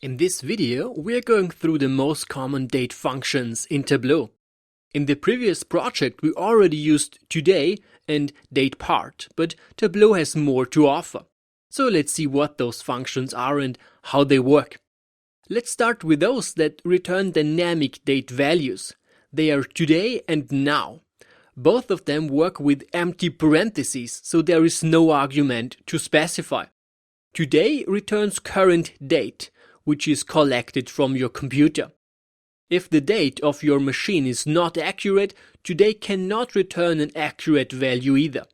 In this video, we are going through the most common date functions in Tableau. In the previous project, we already used today and date part, but Tableau has more to offer. So let's see what those functions are and how they work. Let's start with those that return dynamic date values. They are today and now. Both of them work with empty parentheses, so there is no argument to specify. Today returns current date, which is collected from your computer. If the date of your machine is not accurate, today cannot return an accurate value either.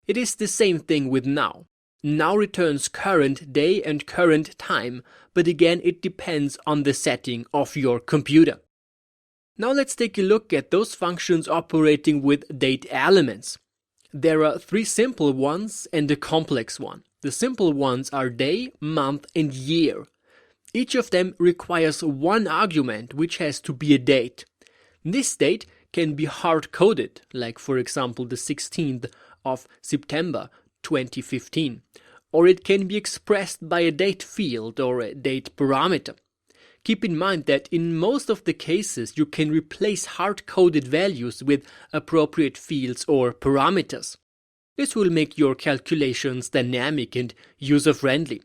It is the same thing with now. Now returns current day and current time, but again it depends on the setting of your computer. Now let's take a look at those functions operating with date elements. There are three simple ones and a complex one. The simple ones are day, month and year. Each of them requires one argument, which has to be a date. This date can be hard-coded, like for example the 16th of September 2015, or it can be expressed by a date field or a date parameter. Keep in mind that in most of the cases you can replace hard-coded values with appropriate fields or parameters. This will make your calculations dynamic and user-friendly.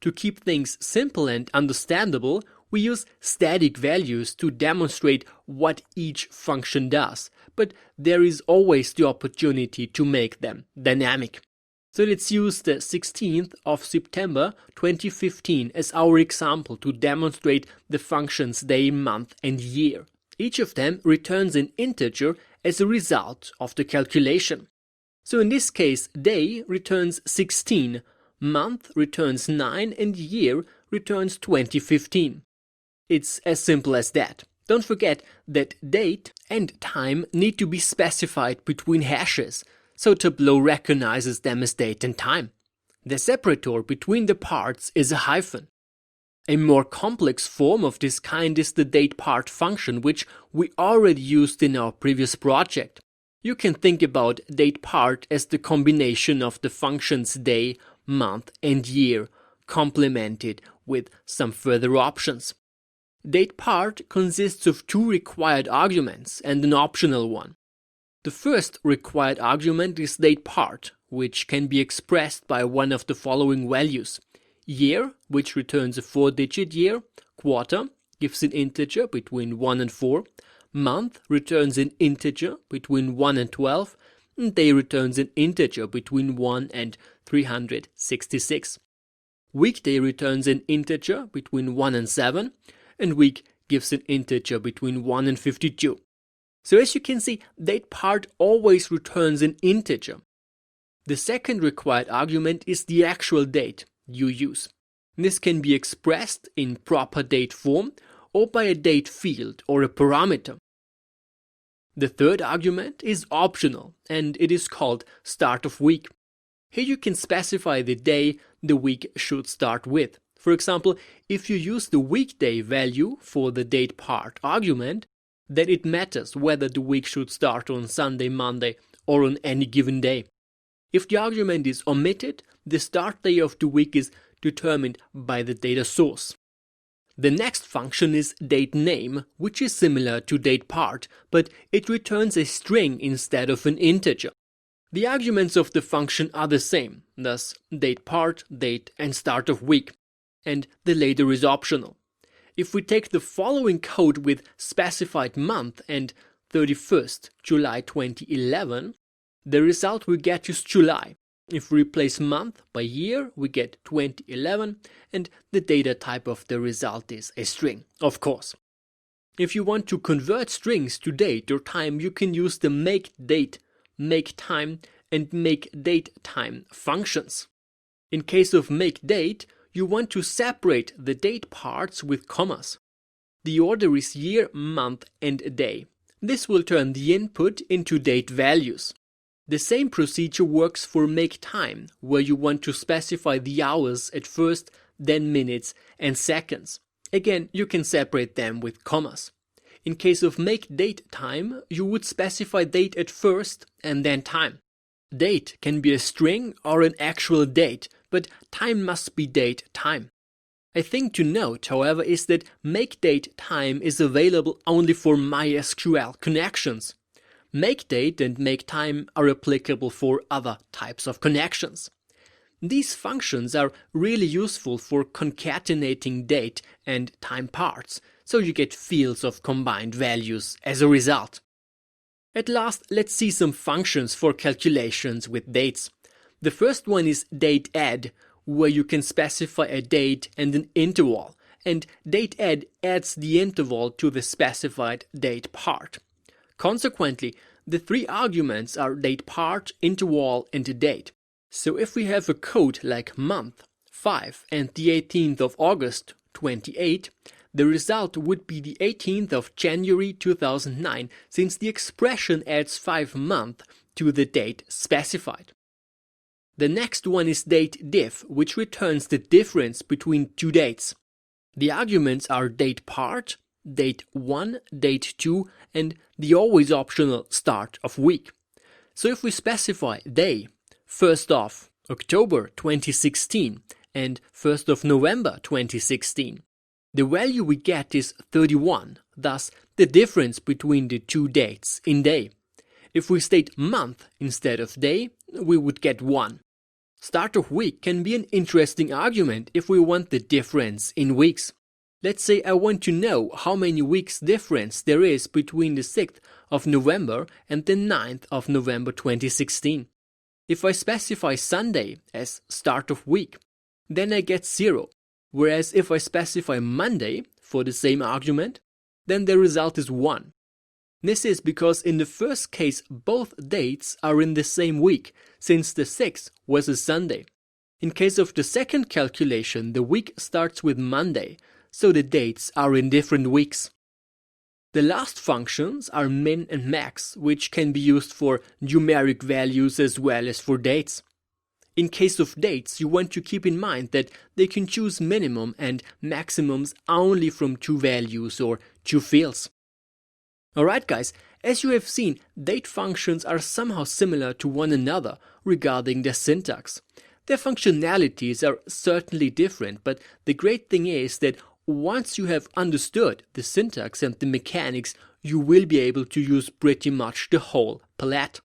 To keep things simple and understandable, we use static values to demonstrate what each function does, but there is always the opportunity to make them dynamic. So let's use the 16th of September 2015 as our example to demonstrate the functions day, month and year. Each of them returns an integer as a result of the calculation. So in this case, day returns 16, month returns 9 and year returns 2015. It's as simple as that. Don't forget that date and time need to be specified between hashes, so Tableau recognizes them as date and time. The separator between the parts is a hyphen. A more complex form of this kind is the date part function, which we already used in our previous project. You can think about date part as the combination of the functions day, month and year, complemented with some further options. Date part consists of two required arguments and an optional one. The first required argument is date part, which can be expressed by one of the following values. Year, which returns a 4-digit year. Quarter gives an integer between 1 and 4. Month returns an integer between 1 and 12. And day returns an integer between 1 and 366. Weekday returns an integer between 1 and 7. And week gives an integer between 1 and 52. So as you can see, date part always returns an integer. The second required argument is the actual date you use. This can be expressed in proper date form or by a date field or a parameter. The third argument is optional and it is called start of week. Here you can specify the day the week should start with. For example, if you use the weekday value for the date part argument, then it matters whether the week should start on Sunday, Monday or on any given day. If the argument is omitted, the start day of the week is determined by the data source. The next function is date name, which is similar to date part, but it returns a string instead of an integer. The arguments of the function are the same, thus date part, date and start of week, and the later is optional. If we take the following code with specified month and 31st July 2011, the result we get is July. If we replace month by year, we get 2011 and the data type of the result is a string, of course. If you want to convert strings to date or time, you can use the makeDate, makeTime and makeDateTime functions. In case of makeDate, you want to separate the date parts with commas. The order is year, month and day. This will turn the input into date values. The same procedure works for makeTime, where you want to specify the hours at first, then minutes and seconds. Again, you can separate them with commas. In case of makeDateTime, you would specify date at first and then time. Date can be a string or an actual date, but time must be date time. A thing to note, however, is that makeDateTime is available only for MySQL connections. MakeDate and makeTime are applicable for other types of connections. These functions are really useful for concatenating date and time parts, so you get fields of combined values as a result. At last, let's see some functions for calculations with dates. The first one is dateAdd, where you can specify a date and an interval, and dateAdd adds the interval to the specified date part. Consequently, the three arguments are date part, interval, and date. So if we have a code like month, 5, and the 18th of August, 28, the result would be the 18th of January 2009, since the expression adds 5 months to the date specified. The next one is dateDiff, which returns the difference between two dates. The arguments are date part, date 1, date 2, and the always optional start of week. So if we specify day, 1st of October 2016 and 1st of November 2016, the value we get is 31, thus the difference between the two dates in day. If we state month instead of day, we would get 1. Start of week can be an interesting argument if we want the difference in weeks. Let's say I want to know how many weeks difference there is between the 6th of November and the 9th of November 2016. If I specify Sunday as start of week, then I get 0, whereas if I specify Monday for the same argument, then the result is 1. This is because in the first case both dates are in the same week, since the 6th was a Sunday. In case of the second calculation, the week starts with Monday, so the dates are in different weeks. The last functions are min and max, which can be used for numeric values as well as for dates. In case of dates, you want to keep in mind that they can choose minimum and maximums only from two values or two fields. Alright guys, as you have seen, date functions are somehow similar to one another regarding their syntax. Their functionalities are certainly different, but the great thing is that once you have understood the syntax and the mechanics, you will be able to use pretty much the whole palette.